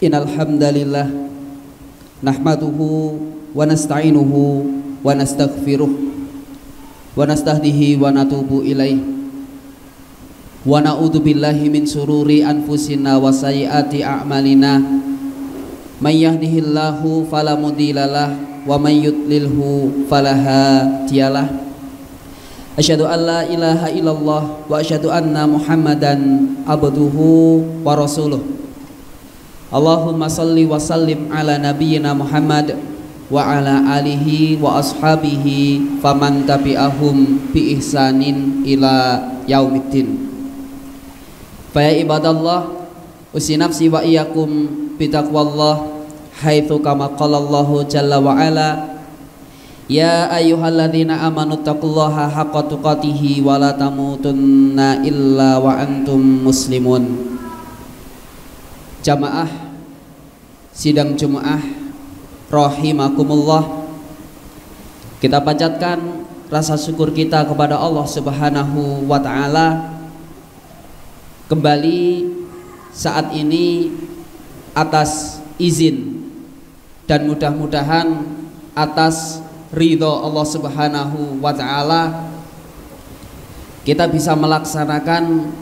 Innal hamdalillah nahmaduhu wa nasta'inuhu wa nastaghfiruh wa nastahdihi wa natubu ilaih wa na'udzu billahi min sururi anfusina wa sayyiati a'malina may yahdihillahu fala mudhillalah wa may yudlilhu fala hadiyalah. Asyhadu an la ilaha illallah wa asyhadu anna Muhammadan abduhu wa rasuluh. Allahumma salli wa sallim ala nabiyyina Muhammad wa ala alihi wa ashabihi faman tabi'ahum bi ihsanin ila yaumiddin. Fa ya ibadallah, usi nafsi wa iyyakum bi taqwallah haitsu kama qala Allah jalla wa ala, ya ayyuhalladzina amanu taqullaha haqqa tuqatih wa la tamutunna illa wa antum muslimun. Jamaah sidang Jumat rahimakumullah, kita panjatkan rasa syukur kita kepada Allah Subhanahu wa taala kembali saat ini atas izin dan mudah-mudahan atas ridho Allah Subhanahu wa taala kita bisa melaksanakan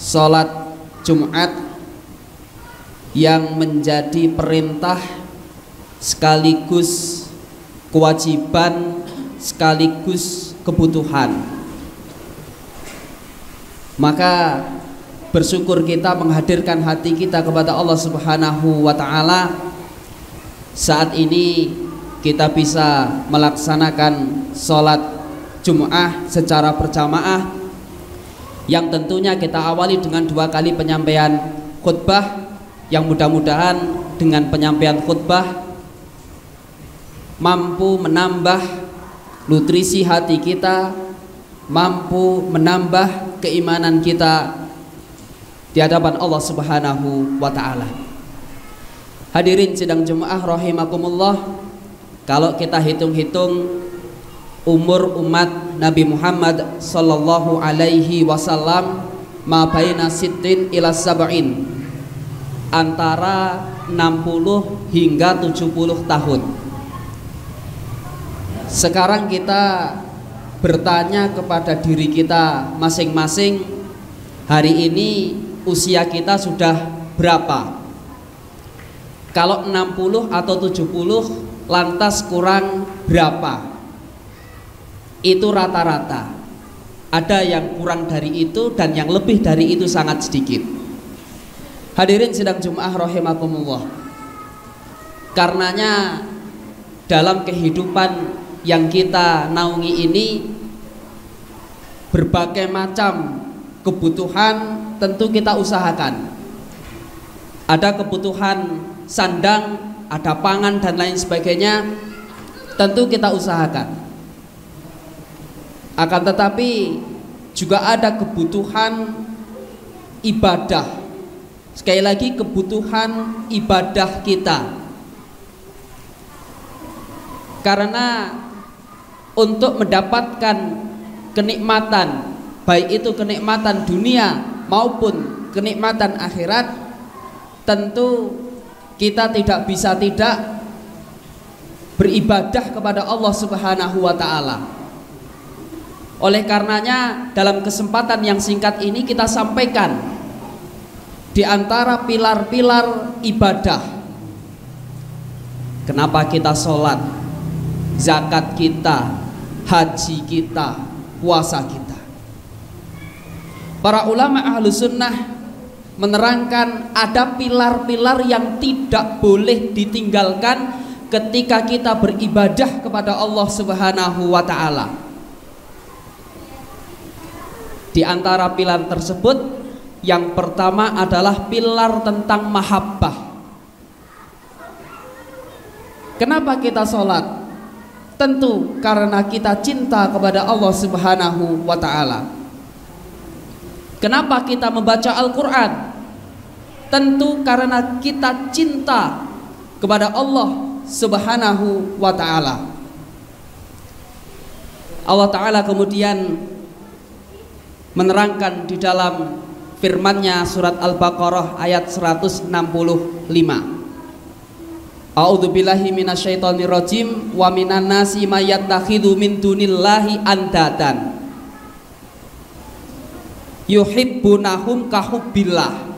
sholat Jumat yang menjadi perintah sekaligus kewajiban sekaligus kebutuhan. Maka bersyukur kita menghadirkan hati kita kepada Allah Subhanahu wa taala. Saat ini kita bisa melaksanakan sholat Jum'ah secara berjamaah, yang tentunya kita awali dengan 2 kali penyampaian khutbah, yang mudah-mudahan dengan penyampaian khutbah mampu menambah nutrisi hati kita, mampu menambah keimanan kita di hadapan Allah Subhanahu wa taala. Hadirin sidang Jumat rahimakumullah, kalau kita hitung-hitung umur umat Nabi Muhammad sallallahu alaihi wasallam ma baina sittin ila sab'in, antara 60 hingga 70 tahun. Sekarang kita bertanya kepada diri kita masing-masing, hari ini usia kita sudah berapa? Kalau 60 atau 70 lantas kurang berapa? Itu rata-rata. Ada yang kurang dari itu dan yang lebih dari itu sangat sedikit. Hadirin sidang Jumat rahimakumullah, karenanya dalam kehidupan yang kita naungi ini berbagai macam kebutuhan tentu kita usahakan. Ada kebutuhan sandang, ada pangan dan lain sebagainya, tentu kita usahakan. Akan tetapi juga ada kebutuhan ibadah. Sekali lagi, kebutuhan ibadah kita. Karena untuk mendapatkan kenikmatan, baik itu kenikmatan dunia maupun kenikmatan akhirat, tentu kita tidak bisa tidak beribadah kepada Allah Subhanahu wa taala. Oleh karenanya dalam kesempatan yang singkat ini kita sampaikan di antara pilar-pilar ibadah. Kenapa kita sholat, zakat kita, haji kita, puasa kita. Para ulama ahlu sunnah menerangkan ada pilar-pilar yang tidak boleh ditinggalkan ketika kita beribadah kepada Allah Subhanahu wa ta'ala. Di antara pilar tersebut, yang pertama adalah pilar tentang mahabbah. Kenapa kita sholat? Tentu karena kita cinta kepada Allah Subhanahu wa ta'ala. Kenapa kita membaca Al-Quran? Tentu karena kita cinta kepada Allah Subhanahu wa ta'ala. Allah Ta'ala kemudian menerangkan di dalam firman-Nya surat Al-Baqarah ayat 165. A'udzubillahi minasyaitonir rajim wa minan nasi may yattakhidhu min dunillahi andadan yuhibbunahum kahubbillah.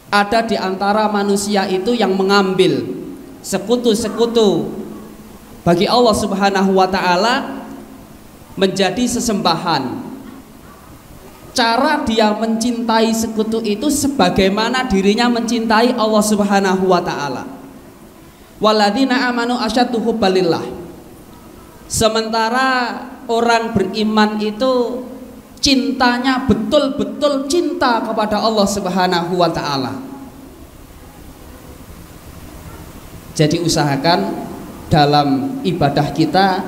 Ada di antara manusia itu yang mengambil sekutu-sekutu bagi Allah Subhanahu wa ta'ala menjadi sesembahan. Cara dia mencintai sekutu itu sebagaimana dirinya mencintai Allah Subhanahu wa ta'ala. Walladzina amanu asyaddu hubbalillah. Sementara orang beriman itu cintanya betul-betul cinta kepada Allah Subhanahu wa ta'ala. Jadi usahakan dalam ibadah kita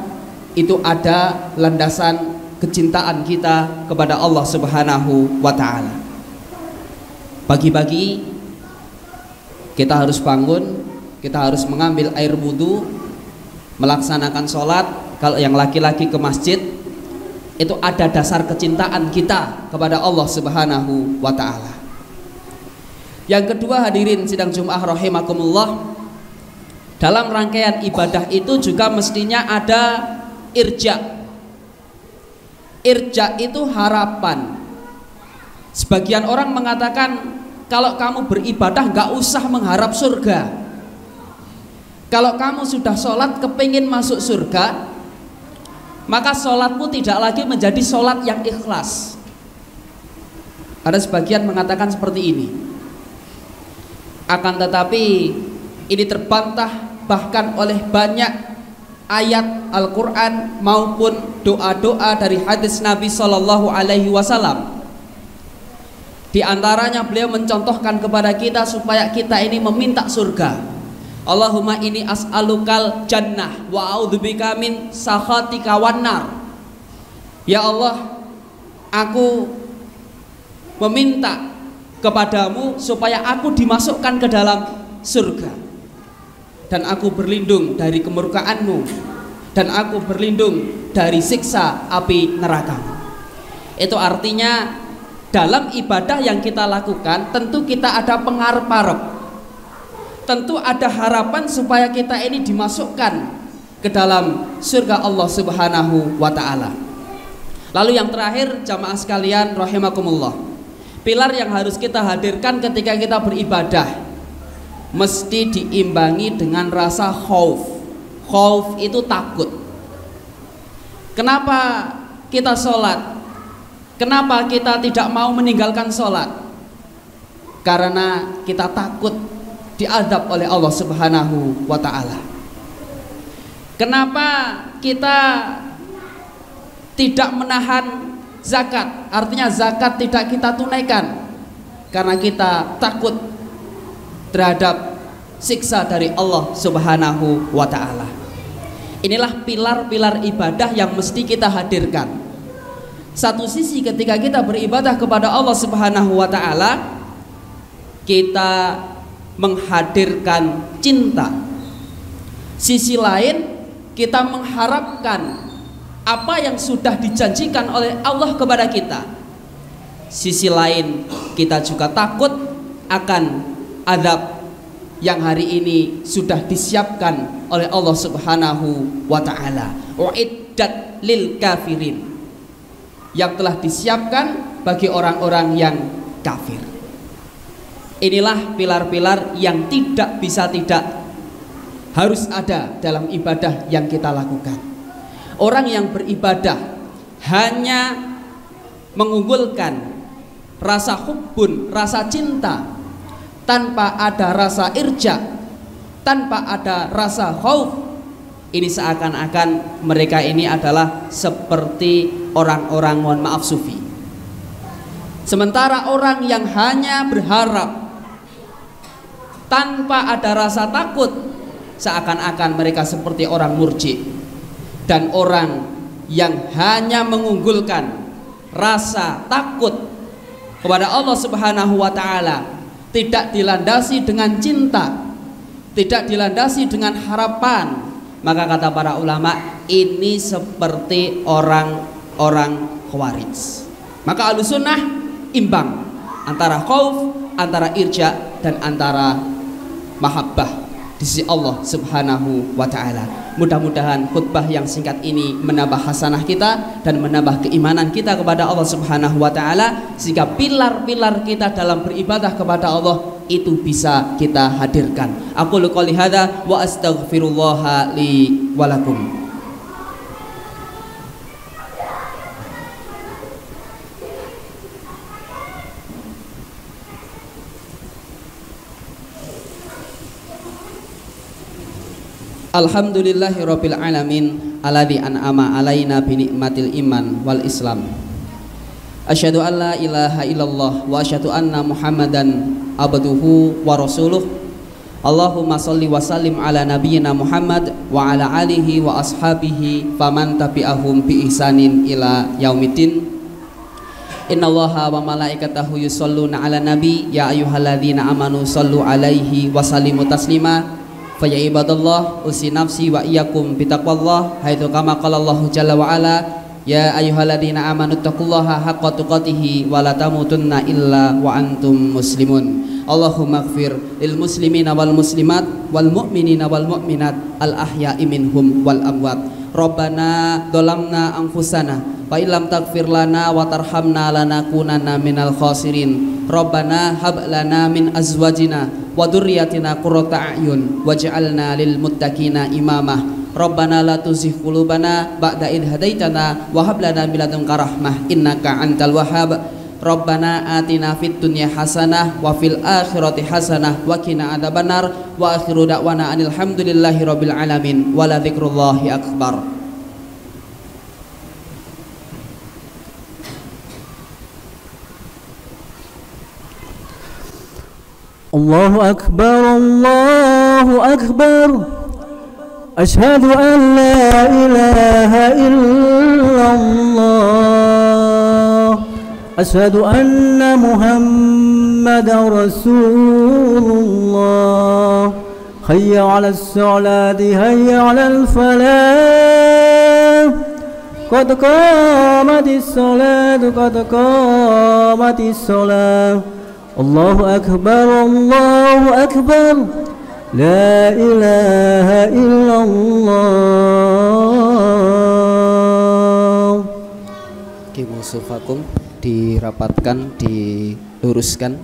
itu ada landasan kecintaan kita kepada Allah Subhanahu wa ta'ala. Pagi-pagi kita harus bangun, kita harus mengambil air wudhu, melaksanakan sholat. Kalau yang laki-laki ke masjid, itu ada dasar kecintaan kita kepada Allah Subhanahu wa ta'ala. Yang kedua, hadirin sidang Jumat rahimakumullah, dalam rangkaian ibadah itu juga mestinya ada irja. Irja itu harapan. Sebagian orang mengatakan kalau kamu beribadah gak usah mengharap surga. Kalau kamu sudah sholat kepingin masuk surga, maka sholatmu tidak lagi menjadi sholat yang ikhlas. Ada sebagian mengatakan seperti ini. Akan tetapi ini terbantah bahkan oleh banyak ayat Al-Quran maupun doa-doa dari hadis Nabi Sallallahu Alaihi Wasallam. Di antaranya beliau mencontohkan kepada kita supaya kita ini meminta surga. Allahumma inni as'alukal jannah wa a'udzubika min sakhatika wannar. Ya Allah, aku meminta kepadamu supaya aku dimasukkan ke dalam surga, dan aku berlindung dari kemurkaanmu, dan aku berlindung dari siksa api neraka. Itu artinya dalam ibadah yang kita lakukan tentu kita ada pengharap-harap, tentu ada harapan supaya kita ini dimasukkan ke dalam surga Allah Subhanahu wa ta'ala. Lalu yang terakhir, jamaah sekalian rahimakumullah, pilar yang harus kita hadirkan ketika kita beribadah mesti diimbangi dengan rasa khauf. Khauf itu takut. Kenapa kita sholat? Kenapa kita tidak mau meninggalkan sholat? Karena kita takut diazab oleh Allah Subhanahu wa ta'ala. Kenapa kita tidak menahan zakat? Artinya zakat tidak kita tunaikan karena kita takut terhadap siksa dari Allah Subhanahu wa ta'ala. Inilah pilar-pilar ibadah yang mesti kita hadirkan. Satu sisi ketika kita beribadah kepada Allah Subhanahu wa ta'ala, kita menghadirkan cinta. Sisi lain kita mengharapkan apa yang sudah dijanjikan oleh Allah kepada kita. Sisi lain kita juga takut akan azab yang hari ini sudah disiapkan oleh Allah Subhanahu wa ta'ala. Uiddat lil kafirin, yang telah disiapkan bagi orang-orang yang kafir. Inilah pilar-pilar yang tidak bisa tidak harus ada dalam ibadah yang kita lakukan. Orang yang beribadah hanya mengunggulkan rasa hubbun, rasa cinta, tanpa ada rasa irja, tanpa ada rasa khauf, ini seakan-akan mereka ini adalah seperti orang-orang, mohon maaf, sufi. Sementara orang yang hanya berharap tanpa ada rasa takut, seakan-akan mereka seperti orang murji. dan orang yang hanya mengunggulkan rasa takut kepada Allah Subhanahu wa taala, tidak dilandasi dengan cinta, tidak dilandasi dengan harapan, maka kata para ulama ini seperti orang-orang Khawarij. Maka Ahlussunnah imbang antara khauf, antara irja, dan antara mahabbah di sisi Allah Subhanahu wa taala. Mudah-mudahan khutbah yang singkat ini menambah hasanah kita dan menambah keimanan kita kepada Allah Subhanahu wa taala, sehingga pilar-pilar kita dalam beribadah kepada Allah itu bisa kita hadirkan. Aku qouli hadza wa astaghfirullah li wa lakum. Alhamdulillahirabbil alamin alladzi an'ama alaina bi nikmatil iman wal islam. Asyhadu an la ilaha illallah wa asyhadu anna Muhammadan abduhu wa rasuluh. Allahumma shalli wa sallim ala nabiyyina Muhammad wa ala alihi wa ashabihi faman tabi'ahum bi ihsanin ila yaumiddin. Innallaha wa malaikatahu yusholluna ala nabi ya ayyuhalladzina amanu shallu alaihi wa sallimu taslima. Fa ya ibadallah usi nafsi wa iyyakum bitaqwallah haitsu kama qala Allah jalla wa ala ya ayyuhalladzina amanu taqullaha haqqa tuqatih wa la tamutunna illa wa antum muslimun. Allahumma ighfir lil muslimina wal muslimat wal mu'minina wal mu'minat al ahya'i minhum wal amwat. Rabbana dzalamna anfusana wa illam taghfir lana wa tarhamna lanakunanna minal khasirin. Rabbana hab lana min azwajina wa dzurriyyatina qurrata a'yun waj'alna lil muttaqina imamah. Rabbana la tuzigh qulubana ba'da idh hadaitana wa hab lana min ladunka rahmah innaka antal wahhab. Rabbana atina fid dunya hasanah wa fil akhirati hasanah wa qina adzabannar wa akhiru da'wana anil hamdulillahi rabbil alamin wa la dzikrullahi akbar. Allahu akbar, Allahu akbar. Asyhadu an la ilaha illallah. Asyhadu anna Muhammadar Rasulullah. Hayya 'alas salati, hayya 'alal falah. Qad qamatis salatu, qad qamatis salah. Allahu akbar, Allahu akbar. La ilaha illallah. Kimusufakum dirapatkan, diluruskan.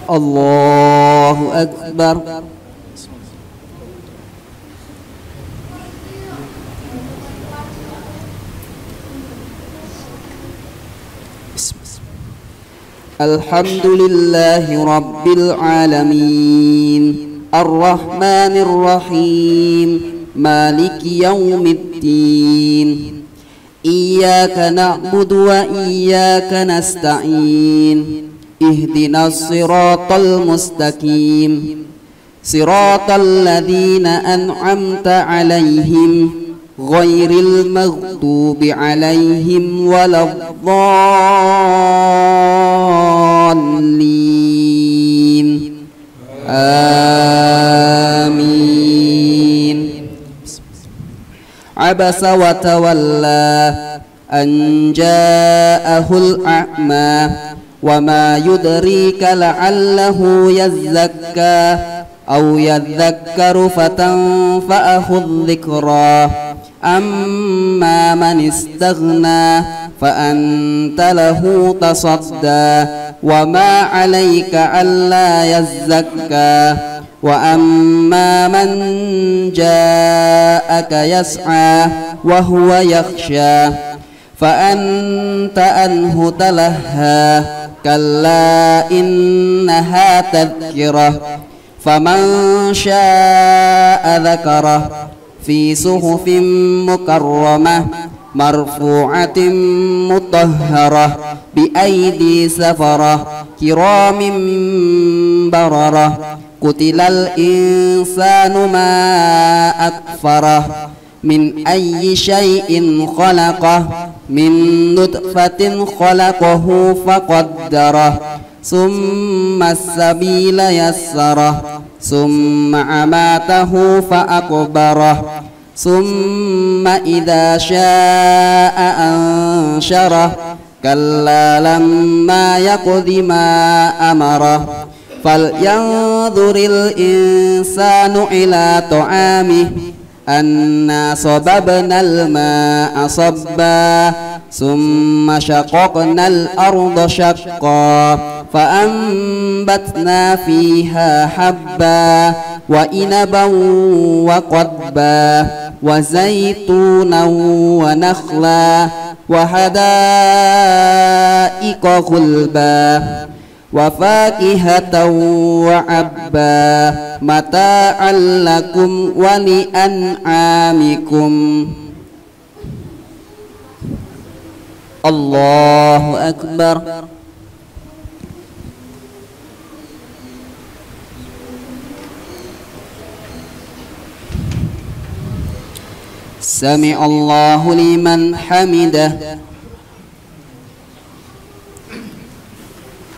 Allahu akbar. Alhamdulillahi rabbil alamin arrahmanir rahim maliki yaumiddin iyyaka na'budu wa iyyaka nasta'in ihdinas siratal mustaqim siratal ladzina an'amta 'alaihim ghairil maghdubi 'alaihim waladdallin. Amin. Abasa wa tawalla an ja'ahul a'ma wa ma yudrika la'allahu yazzakka aw yadhakkaru fatanfa'ahu dhikra. Amma man istaghna fa anta lahu tasadda wa ma 'alaika alla yazzakka wa amma man ja'aka yas'a wa huwa yakhsha fa anta anhu talahha kalla innaha tadhkirah faman syaa'a dzakarah fi suhufin mukarramah مرفوعة مطهرة بأيدي سفرة كرام بررة قتل الإنسان ما أكفره من أي شيء خلقه من نطفة خلقه فقدره ثم السبيل يسره ثم أماته فأقبره ثم إذا شاء أنشره كلا لما يقض ما أمره فلينظر الإنسان إلى طعامه أنا صببنا الماء صبا ثم شققنا الأرض شقا فأنبتنا فيها حبا وإنبا وقضبا وزيتونا ونخلا وحدائق غلبا وفاكهة وعبا متاعا لكم ولأنعامكم. الله أكبر. سمع الله لمن حمده.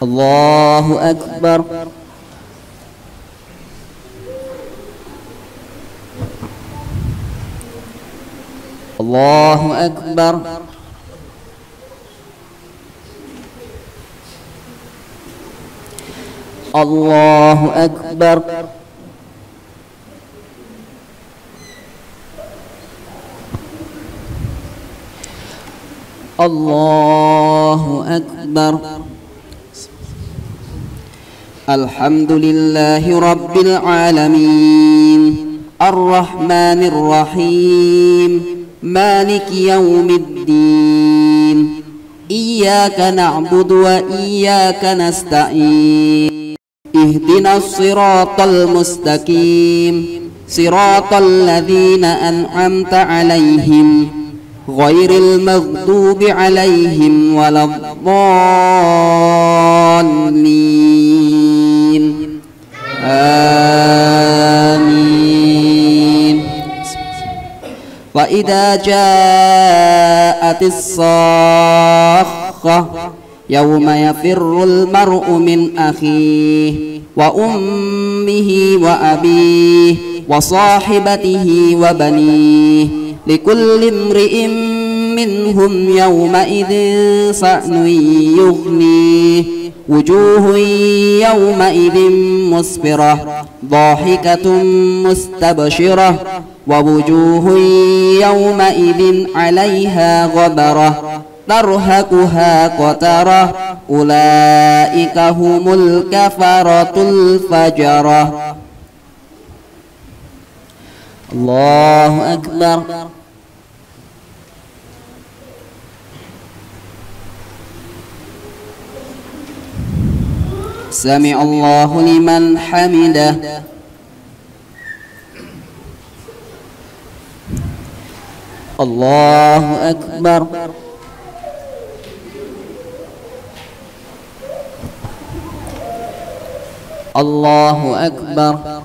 الله أكبر. الله أكبر. الله أكبر. الله أكبر. الحمد لله رب العالمين الرحمن الرحيم مالك يوم الدين إياك نعبد وإياك نستعين اهدنا الصراط المستقيم صراط الذين أنعمت عليهم غير المغضوب عليهم ولا الضالين آمين. وإذا جاءت الصاخة يوم يفر المرء من أخيه وأمه وأبيه وصاحبته وبنيه لكل امرئ منهم يومئذ شأن يغنيه وجوه يومئذ مسفرة ضاحكة مستبشرة ووجوه يومئذ عليها غبرة ترهقها قترة أولئك هم الكفرة الفجرة. الله أكبر. سمع الله لمن حمده. الله أكبر. الله أكبر.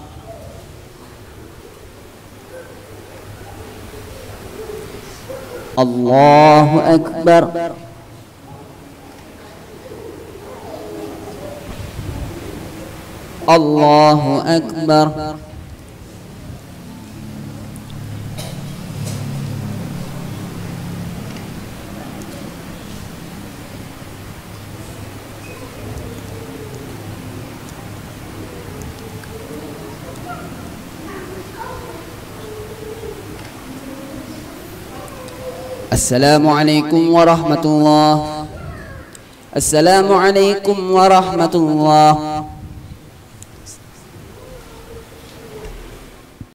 الله أكبر. الله أكبر. السلام عليكم ورحمة الله. السلام عليكم ورحمة الله.